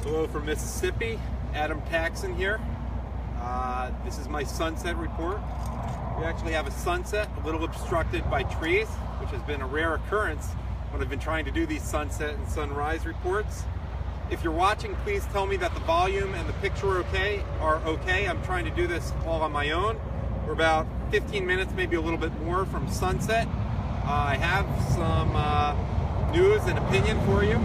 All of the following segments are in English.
Hello from Mississippi, Adam Taxin here. This is my sunset report. We actually have a sunset, a little obstructed by trees, which has been a rare occurrence when I've been trying to do these sunset and sunrise reports. If you're watching, please tell me that the volume and the picture are okay. I'm trying to do this all on my own. We're about 15 minutes, maybe a little bit more from sunset. I have some news and opinion for you.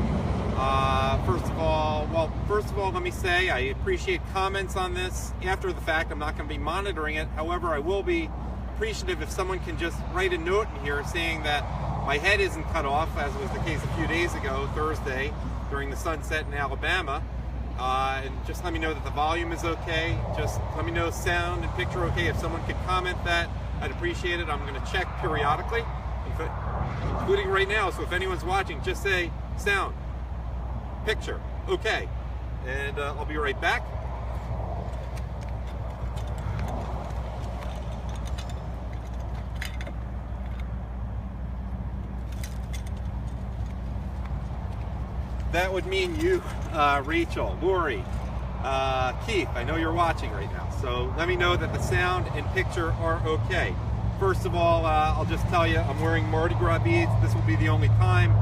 First of all, let me say I appreciate comments on this after the fact. I'm not going to be monitoring it. However, I will be appreciative if someone can just write a note in here saying that my head isn't cut off, as was the case a few days ago, Thursday, during the sunset in Alabama. And just let me know that the volume is okay. Just let me know sound and picture okay. If someone could comment that, I'd appreciate it. I'm going to check periodically, including right now. So if anyone's watching, just say sound, picture, okay. And I'll be right back. That would mean you, Rachel, Lori, Keith, I know you're watching right now. So let me know that the sound and picture are okay. First of all, I'll just tell you, I'm wearing Mardi Gras beads. This will be the only time.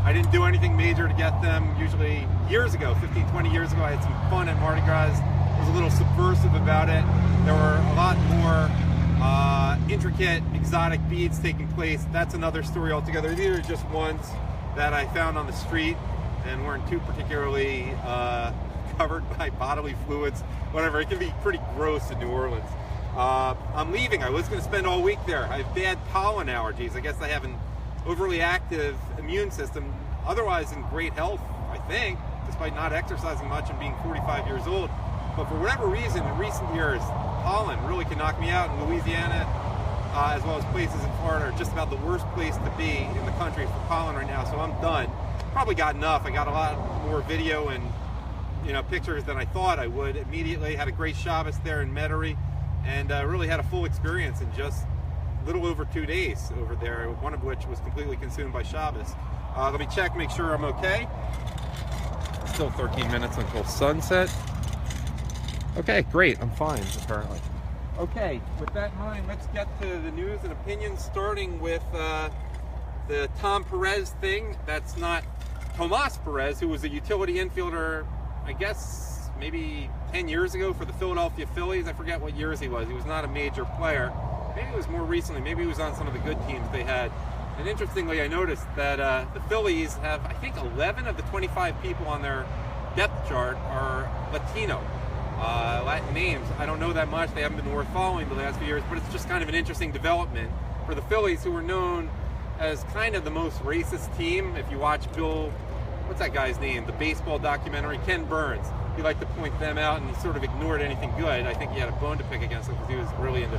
I didn't do anything major to get them. Usually years ago, 15, 20 years ago, I had some fun at Mardi Gras. I was a little subversive about it. There were a lot more intricate, exotic beads taking place. That's another story altogether. These are just ones that I found on the street and weren't too particularly covered by bodily fluids, whatever. It can be pretty gross in New Orleans. I'm leaving. I was going to spend all week there. I have bad pollen allergies. I guess I have an overly active immune system, otherwise in great health, I think, despite not exercising much and being 45 years old. But for whatever reason, in recent years, pollen really can knock me out. In Louisiana, as well as places in Florida, are just about the worst place to be in the country for pollen right now. So I'm done. Probably got enough. I got a lot more video and pictures than I thought I would. Immediately had a great Shabbos there in Metairie, and really had a full experience in just a little over 2 days over there, one of which was completely consumed by Shabbos. Let me check, make sure I'm okay. Still 13 minutes until sunset. Okay, great, I'm fine, apparently. Okay, with that in mind, let's get to the news and opinions, starting with the Tom Perez thing. That's not Tomas Perez, who was a utility infielder, I guess, maybe 10 years ago for the Philadelphia Phillies. I forget what years he was. He was not a major player. Maybe it was more recently. Maybe he was on some of the good teams they had. And interestingly, I noticed that the Phillies have, I think, 11 of the 25 people on their depth chart are Latino. Latin names. I don't know that much. They haven't been worth following the last few years, but it's just kind of an interesting development for the Phillies, who were known as kind of the most racist team. If you watch what's that guy's name? The baseball documentary, Ken Burns. He liked to point them out, and he sort of ignored anything good. I think he had a bone to pick against them because he was really into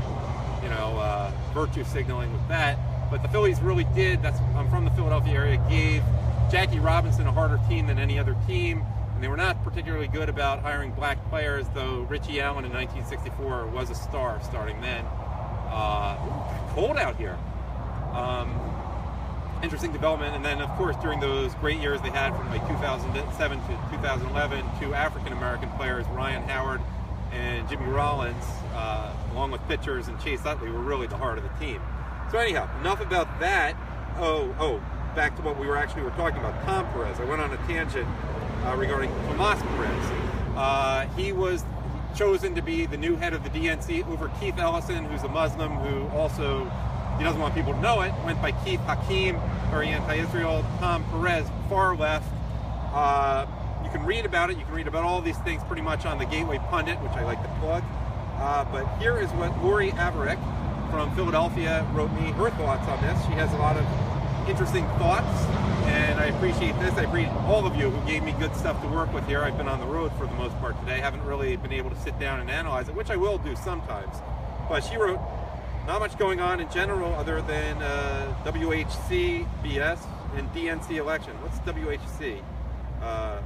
virtue signaling with that. But the Phillies really did, I'm from the Philadelphia area, gave Jackie Robinson a harder team than any other team. And they were not particularly good about hiring black players, though Richie Allen in 1964 was a star starting then. Cold out here. Interesting development. And then, of course, during those great years they had from like 2007 to 2011, two African-American players, Ryan Howard and Jimmy Rollins, along with pitchers and Chase Utley, were really the heart of the team. So anyhow, enough about that. Back to what we were talking about, Tom Perez. I went on a tangent regarding Tomas Perez. He was chosen to be the new head of the DNC over Keith Ellison, who's a Muslim who also, he doesn't want people to know it, went by Keith Hakeem, very anti-Israel. Tom Perez, far left. You can read about it. You can read about all these things pretty much on the Gateway Pundit, which I like to plug. But here is what Lori Averick from Philadelphia wrote me her thoughts on this. She has a lot of interesting thoughts, and I appreciate this. I appreciate all of you who gave me good stuff to work with here. I've been on the road for the most part today. I haven't really been able to sit down and analyze it, which I will do sometimes. But she wrote, not much going on in general other than WHC BS and DNC election. What's WHC? I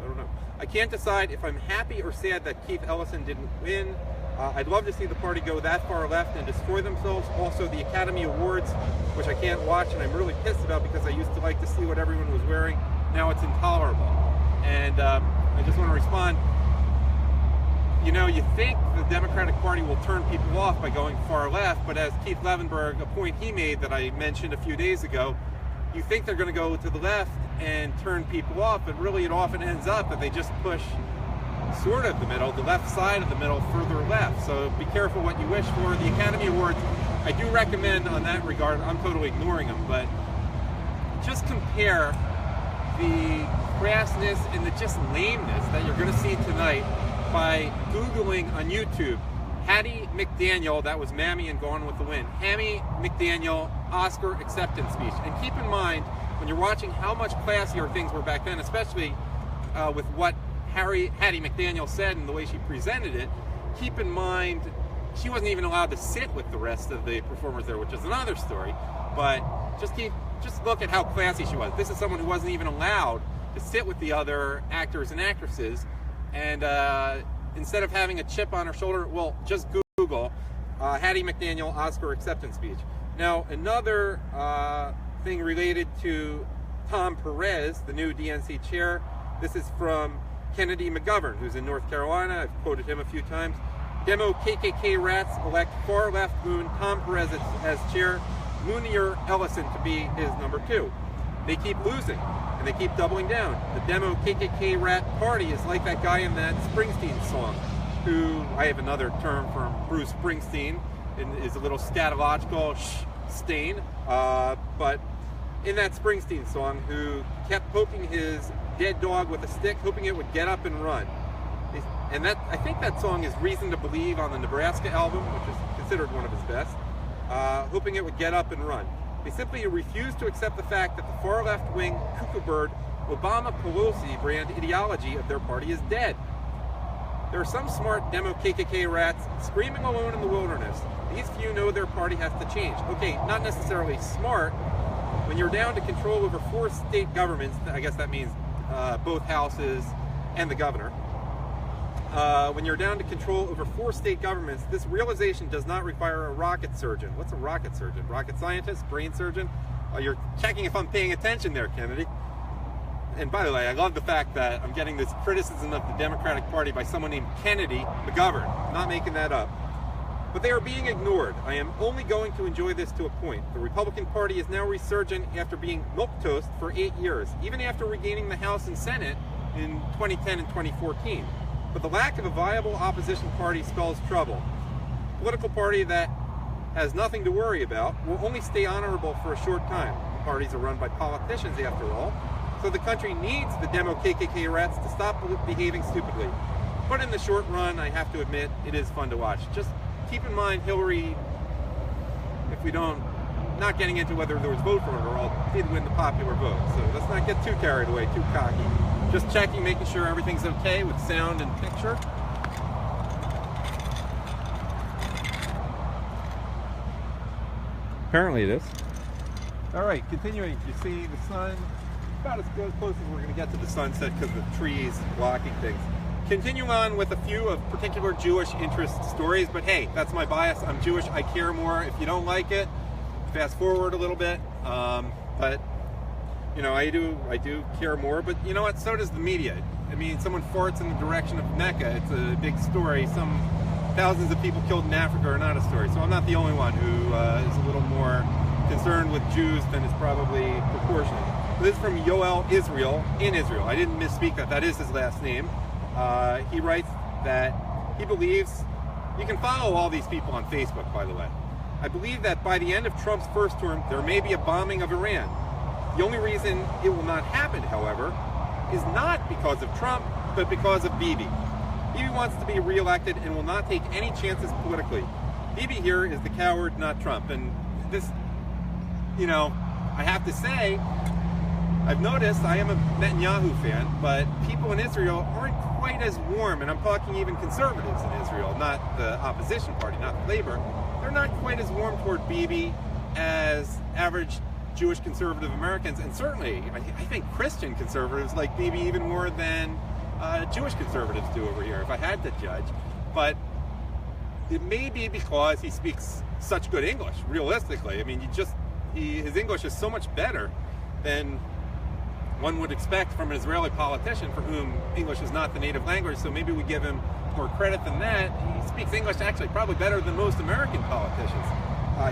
don't know. I can't decide if I'm happy or sad that Keith Ellison didn't win. I'd love to see the party go that far left and destroy themselves. Also, the Academy Awards, which I can't watch and I'm really pissed about because I used to like to see what everyone was wearing. Now it's intolerable. And I just want to respond. You know, you think the Democratic Party will turn people off by going far left, but as Keith Levenberg, a point he made that I mentioned a few days ago, you think they're going to go to the left and turn people off, but really it often ends up that they just push sort of the middle, the left side of the middle, further left. So be careful what you wish for. The Academy Awards, I do recommend on that regard, I'm totally ignoring them, but just compare the crassness and the just lameness that you're going to see tonight by Googling on YouTube, Hattie McDaniel, that was Mammy and Gone with the Wind, Hattie McDaniel Oscar acceptance speech. And keep in mind, when you're watching how much classier things were back then, especially with what Hattie McDaniel said and the way she presented it, keep in mind she wasn't even allowed to sit with the rest of the performers there, which is another story. But just look at how classy she was. This is someone who wasn't even allowed to sit with the other actors and actresses. And instead of having a chip on her shoulder, well, just Google Hattie McDaniel Oscar acceptance speech. Now, another thing related to Tom Perez, the new DNC chair. This is from Kennedy McGovern, who's in North Carolina. I've quoted him a few times. Demo KKK rats elect far left goon Tom Perez as chair, Moonier Ellison to be his number 2. They keep losing, and they keep doubling down. The demo KKK rat party is like that guy in that Springsteen song, who, I have another term from Bruce Springsteen, is a little scatological stain, but in that Springsteen song, who kept poking his dead dog with a stick, hoping it would get up and run. And that, I think that song is Reason to Believe on the Nebraska album, which is considered one of his best, hoping it would get up and run. They simply refuse to accept the fact that the far left-wing cuckoo bird Obama-Pelosi brand ideology of their party is dead. There are some smart demo KKK rats screaming alone in the wilderness. These few know their party has to change. Okay, not necessarily smart. When you're down to control over 4 state governments, I guess that means both houses and the governor. When you're down to control over 4 state governments, this realization does not require a rocket surgeon. What's a rocket surgeon? Rocket scientist? Brain surgeon? You're checking if I'm paying attention there, Kennedy. And by the way, I love the fact that I'm getting this criticism of the Democratic Party by someone named Kennedy McGovern. I'm not making that up. But they are being ignored. I am only going to enjoy this to a point. The Republican Party is now resurgent after being milquetoast for 8 years, even after regaining the House and Senate in 2010 and 2014. But the lack of a viable opposition party spells trouble. A political party that has nothing to worry about will only stay honorable for a short time. Parties are run by politicians, after all. So the country needs the demo KKK rats to stop behaving stupidly. But in the short run, I have to admit, it is fun to watch. Just keep in mind, Hillary, if we don't, not getting into whether there was vote for her or all, did win the popular vote. So let's not get too carried away, too cocky. Just checking, making sure everything's okay with sound and picture. Apparently it is. All right, continuing. You see the sun, about as close as we're going to get to the sunset because the trees blocking things. Continuing on with a few of particular Jewish interest stories, but hey, that's my bias. I'm Jewish, I care more. If you don't like it, fast forward a little bit. But you know, I do care more, but you know what, so does the media. I mean, someone farts in the direction of Mecca, it's a big story. Some thousands of people killed in Africa are not a story. So I'm not the only one who is a little more concerned with Jews than is probably proportionate. This is from Yoel Israel, in Israel. I didn't misspeak that, that is his last name. He writes that he believes, you can follow all these people on Facebook, by the way. I believe that by the end of Trump's first term, there may be a bombing of Iran. The only reason it will not happen, however, is not because of Trump, but because of Bibi. Bibi wants to be reelected and will not take any chances politically. Bibi here is the coward, not Trump. And this, you know, I have to say, I've noticed, I am a Netanyahu fan, but people in Israel aren't quite as warm, and I'm talking even conservatives in Israel, not the opposition party, not Labor. They're not quite as warm toward Bibi as average Jewish conservative Americans, and certainly I think Christian conservatives like Bibi even more than Jewish conservatives do over here, if I had to judge. But it may be because he speaks such good English, realistically. I mean, his English is so much better than one would expect from an Israeli politician for whom English is not the native language, so maybe we give him more credit than that. He speaks English actually probably better than most American politicians.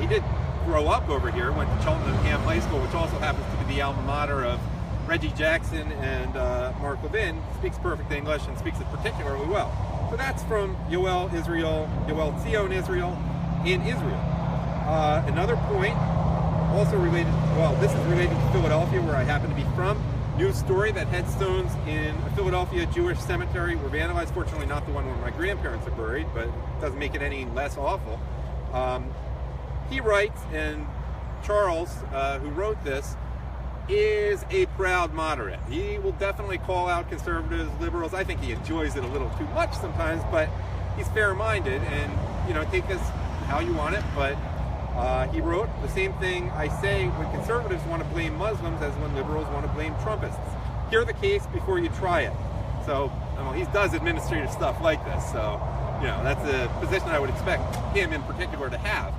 He did grow up over here, went to Cheltenham High School, which also happens to be the alma mater of Reggie Jackson and Mark Levin. Speaks perfect English and speaks it particularly well. So that's from Yoel Tzion Israel in Israel. Another point, also related, well, this is related to Philadelphia, where I happen to be from. News story that headstones in a Philadelphia Jewish cemetery were vandalized. Fortunately, not the one where my grandparents are buried, but it doesn't make it any less awful. He writes, and Charles, who wrote this, is a proud moderate. He will definitely call out conservatives, liberals. I think he enjoys it a little too much sometimes, but he's fair-minded, and, you know, take this how you want it, but he wrote the same thing I say when conservatives want to blame Muslims as when liberals want to blame Trumpists. Hear the case before you try it. So, well, he does administrative stuff like this, so, you know, that's a position I would expect him in particular to have.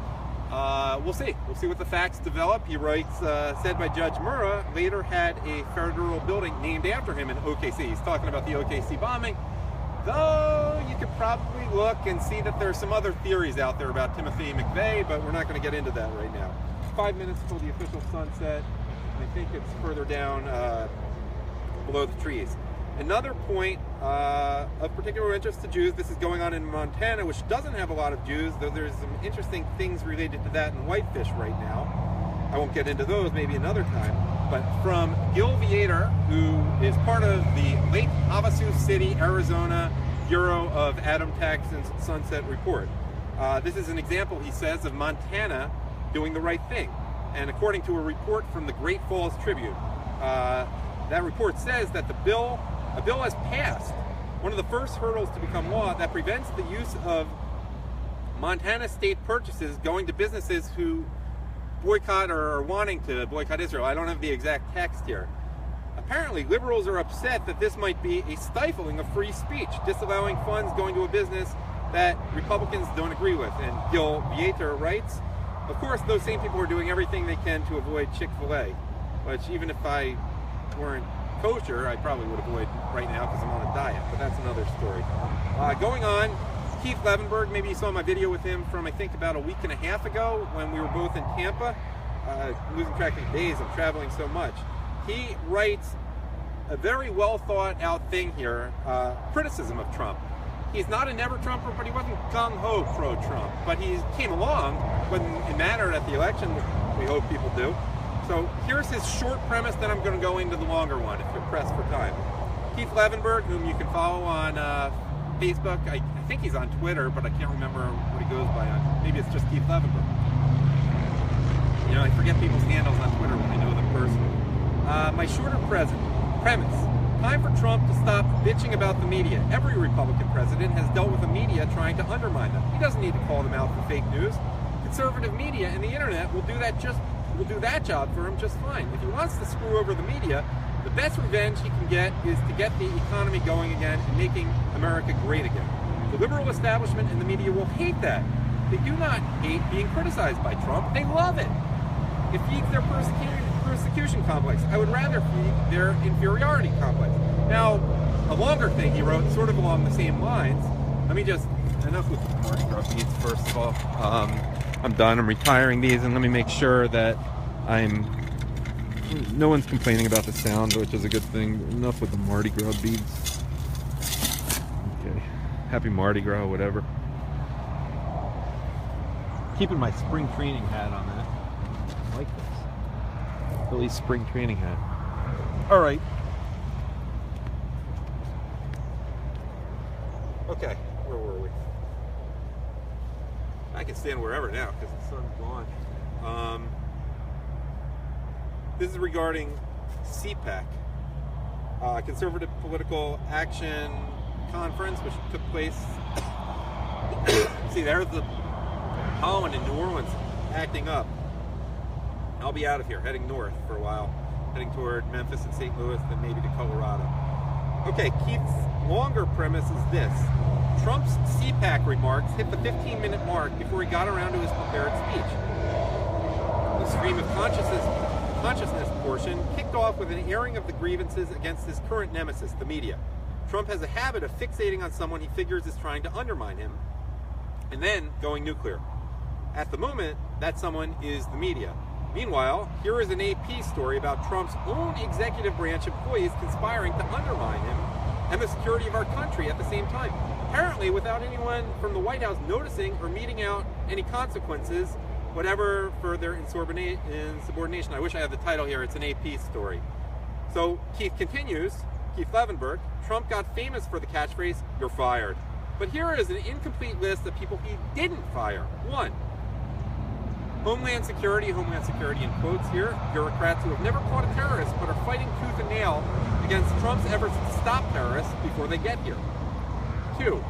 We'll see. We'll see what the facts develop. He writes, said by Judge Murrah, later had a federal building named after him in OKC. He's talking about the OKC bombing, though you could probably look and see that there's some other theories out there about Timothy McVeigh, but we're not going to get into that right now. 5 minutes till the official sunset. I think it's further down below the trees. Another point of particular interest to Jews, this is going on in Montana, which doesn't have a lot of Jews, though there's some interesting things related to that in Whitefish right now. I won't get into those, maybe another time. But from Gil Vietor, who is part of the Lake Havasu City, Arizona Bureau of Adam Taxin's Sunset Report. This is an example, he says, of Montana doing the right thing. And according to a report from the Great Falls Tribune, that report says that a bill has passed, one of the first hurdles to become law, that prevents the use of Montana state purchases going to businesses who boycott or are wanting to boycott Israel. I don't have the exact text here. Apparently, liberals are upset that this might be a stifling of free speech, disallowing funds going to a business that Republicans don't agree with. And Gil Vietor writes, of course, those same people are doing everything they can to avoid Chick-fil-A, which even if I weren't kosher, I probably would avoid right now because I'm on a diet, but that's another story. Going on, Keith Levenberg, maybe you saw my video with him from I think about a week and a half ago when we were both in Tampa. Losing track of days, I'm traveling so much. He writes a very well thought out thing here, criticism of Trump. He's not a never-Trumper, but he wasn't gung-ho pro-Trump. But he came along when it mattered at the election, we hope people do. So here's his short premise, then I'm going to go into the longer one if you're pressed for time. Keith Levenberg, whom you can follow on Facebook. I think he's on Twitter, but I can't remember what he goes by on. Maybe it's just Keith Levenberg. You know, I forget people's handles on Twitter when I know them personally. My shorter premise. Time for Trump to stop bitching about the media. Every Republican president has dealt with the media trying to undermine them. He doesn't need to call them out for fake news. Conservative media and the internet will do that job for him just fine. If he wants to screw over the media, the best revenge he can get is to get the economy going again and making America great again. The liberal establishment and the media will hate that. They do not hate being criticized by Trump. They love it. It feeds their persecution complex. I would rather feed their inferiority complex. Now, a longer thing he wrote, sort of along the same lines. Let me just, enough with the Mardi Gras beads, first of all. I'm done. I'm retiring these, and let me make sure that no one's complaining about the sound, which is a good thing. Enough with the Mardi Gras beads. Okay. Happy Mardi Gras, whatever. Keeping my spring training hat on that. I like this. Billy's spring training hat. All right. Okay, where were we? I can stand wherever now because the sun's gone. This is regarding CPAC, Conservative Political Action Conference, which took place. See, there's the Pollen in New Orleans acting up. I'll be out of here, heading north for a while, heading toward Memphis and St. Louis, then maybe to Colorado. Okay, Keith's longer premise is this. Trump's CPAC remarks hit the 15-minute mark before he got around to his prepared speech. The stream of consciousness portion kicked off with an airing of the grievances against his current nemesis, the media. Trump has a habit of fixating on someone he figures is trying to undermine him, and then going nuclear. At the moment, that someone is the media. Meanwhile, here is an AP story about Trump's own executive branch employees conspiring to undermine him and the security of our country at the same time, apparently without anyone from the White House noticing or meting out any consequences, whatever, for their insubordination. I wish I had the title here. It's an AP story. So Keith continues, Keith Levenberg, Trump got famous for the catchphrase, "You're fired." But here is an incomplete list of people he didn't fire. 1. Homeland Security in quotes here, bureaucrats who have never caught a terrorist but are fighting tooth and nail against Trump's efforts to stop terrorists before they get here. 2.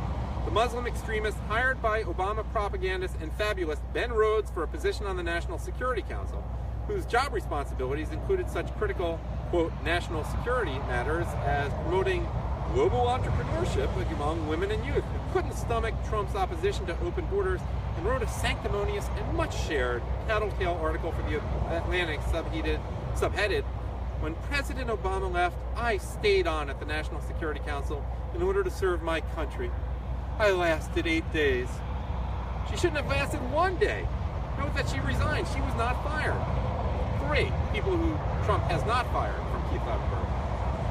The Muslim extremist hired by Obama propagandist and fabulist Ben Rhodes for a position on the National Security Council, whose job responsibilities included such critical, quote, national security matters as promoting global entrepreneurship among women and youth, who couldn't stomach Trump's opposition to open borders and wrote a sanctimonious and much shared tattletale article for the Atlantic subheaded, "When President Obama left, I stayed on at the National Security Council in order to serve my country. I lasted 8 days." She shouldn't have lasted 1 day. Note that she resigned. She was not fired. 3. People who Trump has not fired from Keith Levenberg.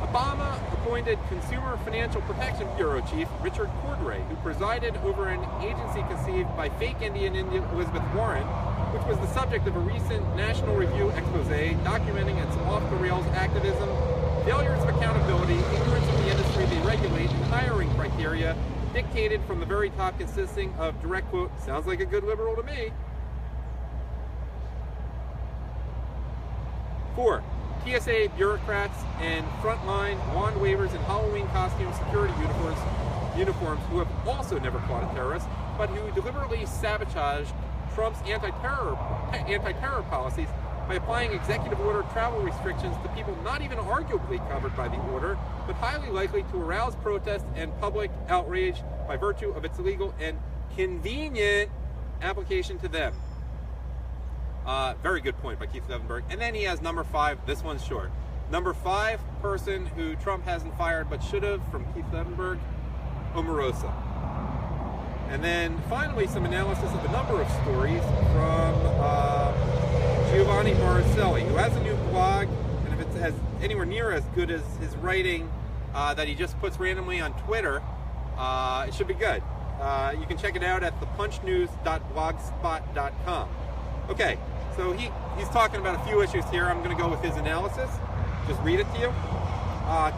Obama appointed Consumer Financial Protection Bureau Chief Richard Cordray, who presided over an agency conceived by fake Indian Elizabeth Warren, which was the subject of a recent National Review expose documenting its off-the-rails activism, failures of accountability, ignorance of the industry they regulate, and hiring criteria dictated from the very top, consisting of, direct quote, "sounds like a good liberal to me." 4. TSA bureaucrats and frontline wand wavers in Halloween costume security uniforms who have also never caught a terrorist, but who deliberately sabotaged Trump's anti-terror policies by applying executive order travel restrictions to people not even arguably covered by the order, but highly likely to arouse protest and public outrage by virtue of its illegal and convenient application to them. Very good point by Keith Levenberg. And then he has number 5. This one's short. Number 5 person who Trump hasn't fired but should have, from Keith Levenberg, Omarosa. And then finally some analysis of a number of stories from Giovanni Barricelli, who has a new blog, and if it's anywhere near as good as his writing that he just puts randomly on Twitter, it should be good. You can check it out at thepunchnews.blogspot.com. Okay, so he's talking about a few issues here. I'm going to go with his analysis. Just read it to you.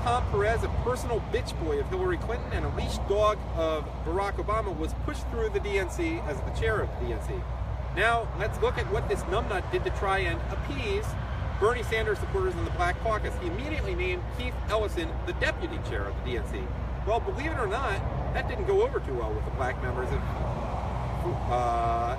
Tom Perez, a personal bitch boy of Hillary Clinton and a leash dog of Barack Obama, was pushed through the DNC as the chair of the DNC. Now, let's look at what this numbnut did to try and appease Bernie Sanders supporters in the Black Caucus. He immediately named Keith Ellison the deputy chair of the DNC. Well, believe it or not, that didn't go over too well with the black members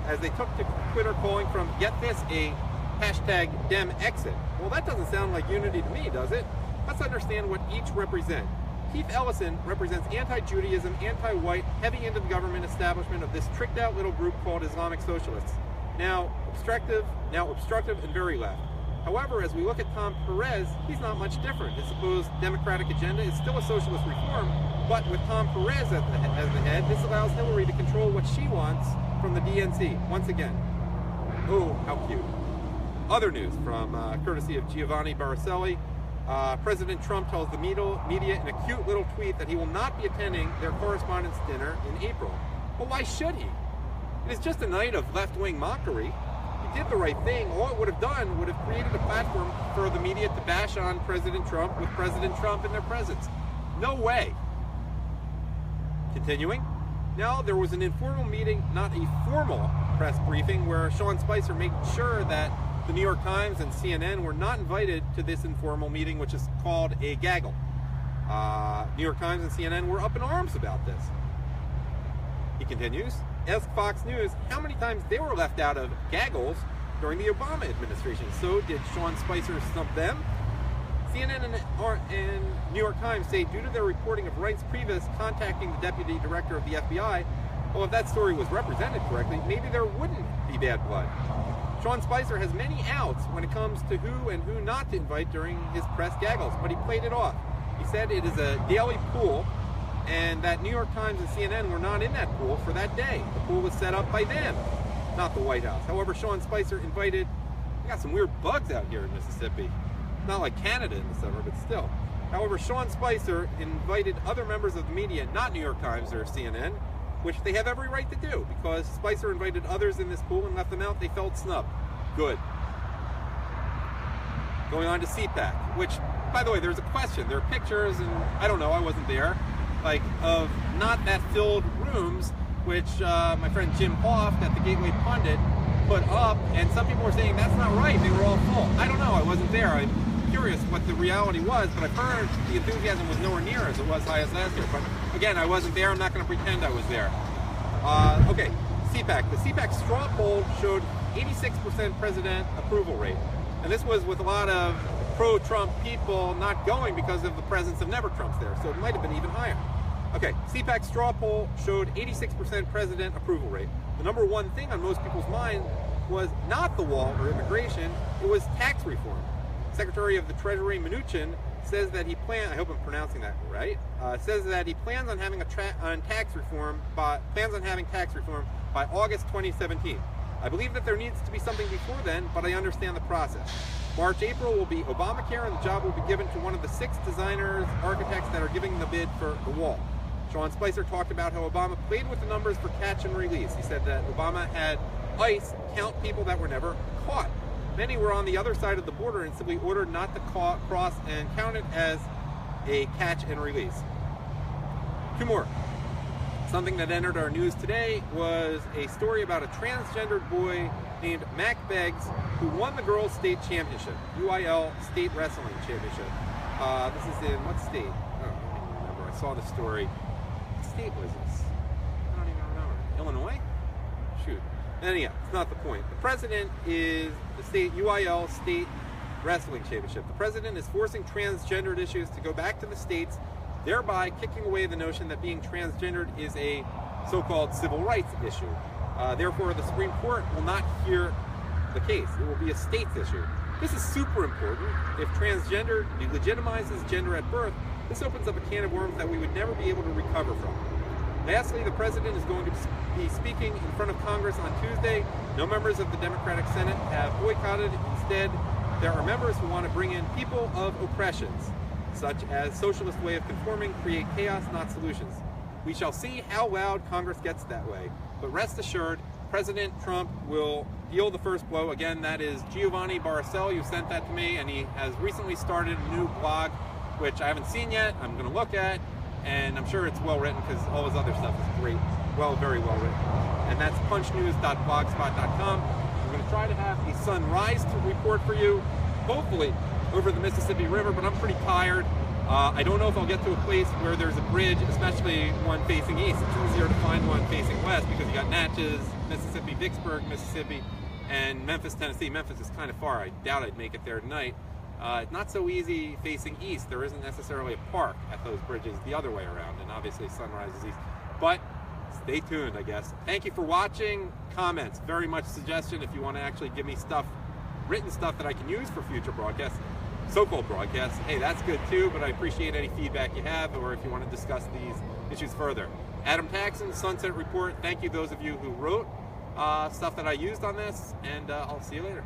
as they took to Twitter calling from, get this, a hashtag Dem exit. Well, that doesn't sound like unity to me, does it? Let's understand what each represent. Keith Ellison represents anti-Judaism, anti-white, heavy into the government establishment of this tricked out little group called Islamic Socialists. Now obstructive and very left. However, as we look at Tom Perez, he's not much different. His supposed democratic agenda is still a socialist reform, but with Tom Perez as the head, this allows Hillary to control what she wants from the DNC, once again. Oh, how cute. Other news from courtesy of Giovanni Barricelli. President Trump tells the media in a cute little tweet that he will not be attending their correspondence dinner in April. Well, why should he? It is just a night of left-wing mockery. He did the right thing. All it would have done would have created a platform for the media to bash on President Trump with President Trump in their presence. No way. Continuing. Now, there was an informal meeting, not a formal press briefing, where Sean Spicer made sure that the New York Times and CNN were not invited to this informal meeting, which is called a gaggle. New York Times and CNN were up in arms about this. He continues, ask Fox News how many times they were left out of gaggles during the Obama administration. So did Sean Spicer stump them? CNN and New York Times say due to their reporting of Wright's Priebus contacting the deputy director of the FBI, well, if that story was represented correctly, maybe there wouldn't be bad blood. Sean Spicer has many outs when it comes to who and who not to invite during his press gaggles, but he played it off. He said it is a daily pool, and that New York Times and CNN were not in that pool for that day. The pool was set up by them, not the White House. However, Sean Spicer invited, we got some weird bugs out here in Mississippi. Not like Canada in the summer, but still. However, Sean Spicer invited other members of the media, not New York Times or CNN, which they have every right to do, because Spicer invited others in this pool and left them out. They felt snubbed. Good. Going on to CPAC, which, by the way, there's a question. There are pictures, and I don't know, I wasn't there, like, of not that filled rooms, which my friend Jim Hoft at the Gateway Pundit put up, and some people were saying that's not right, they were all full. I don't know, I wasn't there. I'm curious what the reality was, but I've heard the enthusiasm was nowhere near as it was high as last year. But again, I wasn't there. I'm not going to pretend I was there. Okay, CPAC. The CPAC straw poll showed 86% president approval rate. And this was with a lot of pro-Trump people not going because of the presence of never-Trumps there. So it might have been even higher. Okay, CPAC straw poll showed 86% president approval rate. The number one thing on most people's mind was not the wall or immigration, it was tax reform. Secretary of the Treasury Mnuchin says that he plans, I hope I'm pronouncing that right, says that he plans on having tax reform by August 2017. I believe that there needs to be something before then, but I understand the process. March, April will be Obamacare, and the job will be given to one of the 6 designers, architects that are giving the bid for the wall. Sean Spicer talked about how Obama played with the numbers for catch and release. He said that Obama had ICE count people that were never caught. Many were on the other side of the border and simply ordered not to cross and counted as a catch and release. 2 more. Something that entered our news today was a story about a transgendered boy named Mac Beggs who won the girls' state championship, UIL state wrestling championship. This is in what state? Oh, I don't even remember. I saw the story. What state was this? I don't even remember. Illinois? Shoot. Anyhow, it's not the point. The president is the state UIL state wrestling championship. The president is forcing transgendered issues to go back to the states, thereby kicking away the notion that being transgendered is a so-called civil rights issue. Therefore, the Supreme Court will not hear the case. It will be a state's issue. This is super important. If transgender delegitimizes gender at birth, this opens up a can of worms that we would never be able to recover from. Lastly, the president is going to be speaking in front of Congress on Tuesday. No members of the Democratic Senate have boycotted. Instead, there are members who want to bring in people of oppressions, such as socialist way of conforming, create chaos, not solutions. We shall see how loud Congress gets that way. But rest assured, President Trump will deal the first blow. Again, that is Giovanni Barricelli who sent that to me, and he has recently started a new blog, which I haven't seen yet. I'm going to look at, and I'm sure it's well written because all his other stuff is great. Very well written. And that's punchnews.blogspot.com. I'm going to try to have a sunrise to report for you, hopefully over the Mississippi River, but I'm pretty tired. I don't know if I'll get to a place where there's a bridge, especially one facing east. It's easier to find one facing west because you got Natchez, Mississippi, Vicksburg, Mississippi, and Memphis, Tennessee. Memphis is kind of far. I doubt I'd make it there tonight. Not so easy facing east. There isn't necessarily a park at those bridges the other way around, and obviously sunrise is east. But stay tuned, I guess. Thank you for watching. Comments, very much suggestion if you want to actually give me stuff, written stuff that I can use for future broadcasts, so-called broadcasts. Hey, that's good too, but I appreciate any feedback you have, or if you want to discuss these issues further. Adam Taxin, Sunset Report. Thank you those of you who wrote stuff that I used on this, and I'll see you later.